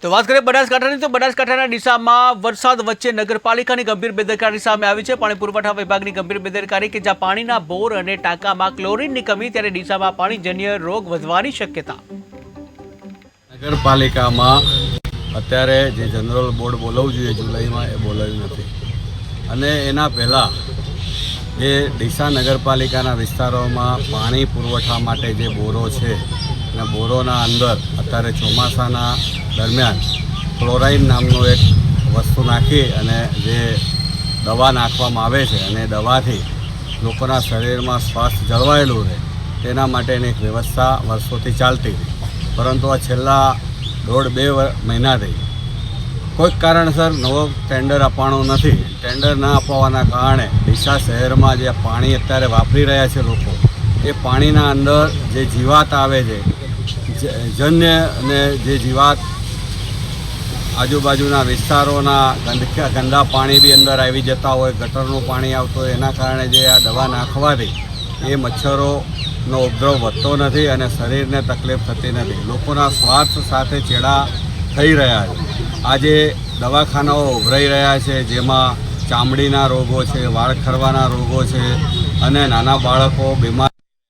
તો વાત કરીએ બનાસકાંઠાની તો બનાસકાંઠાના ડીસામાં વરસાદ વચ્ચે નગરપાલિકાની ગંભીર બેદરકારી સામે આવી છે। પાણી પુરવઠા વિભાગની ગંભીર બેદરકારી કે જ્યાં પાણીના બોર અને ટાંકામાં ક્લોરીનની કમી, ત્યારે ડીસામાં પાણીજન્ય રોગ વધવાની શક્યતા। નગરપાલિકામાં અત્યારે જે જનરલ બોર્ડ બોલાવવું જોઈએ જુલાઈમાં એ બોલાવ્યું નથી અને એના પહેલાં જે ડીસા નગરપાલિકાના વિસ્તારોમાં પાણી પુરવઠા માટે જે બોરો છે અને બોરોના અંદર અત્યારે ચોમાસાના દરમિયાન ક્લોરાઇન નામનું એક વસ્તુ નાખી અને જે દવા નાખવામાં આવે છે અને દવાથી લોકોના શરીરમાં સ્વાસ્થ્ય જળવાયેલું રહે તેના માટેની એક વ્યવસ્થા વર્ષોથી ચાલતી હતી, પરંતુ આ છેલ્લા 1.5-2 મહિનાથી કોઈક કારણસર નવો ટેન્ડર આપવાનો નથી। ટેન્ડર ન આપવાના કારણે ડીસા શહેરમાં જે પાણી અત્યારે વાપરી રહ્યા છે લોકો, એ પાણીના અંદર જે જીવાત આવે છે, જન્ય અને જે જીવાત આજુબાજુના વિસ્તારોના ગંદા પાણી બી અંદર આવી જતા હોય, ગટરનું પાણી આવતું હોય, એના કારણે જે આ દવા નાખવાથી એ મચ્છરોનો ઉપદ્રવ વધતો નથી અને શરીરને તકલીફ થતી નથી। લોકોના સ્વાસ્થ્ય સાથે ચેડા થઈ રહ્યા છે। આજે દવાખાનાઓ ઉભરાઈ રહ્યા છે, જેમાં ચામડીના રોગો છે, વાળ ખરવાના રોગો છે અને નાના બાળકો બીમાર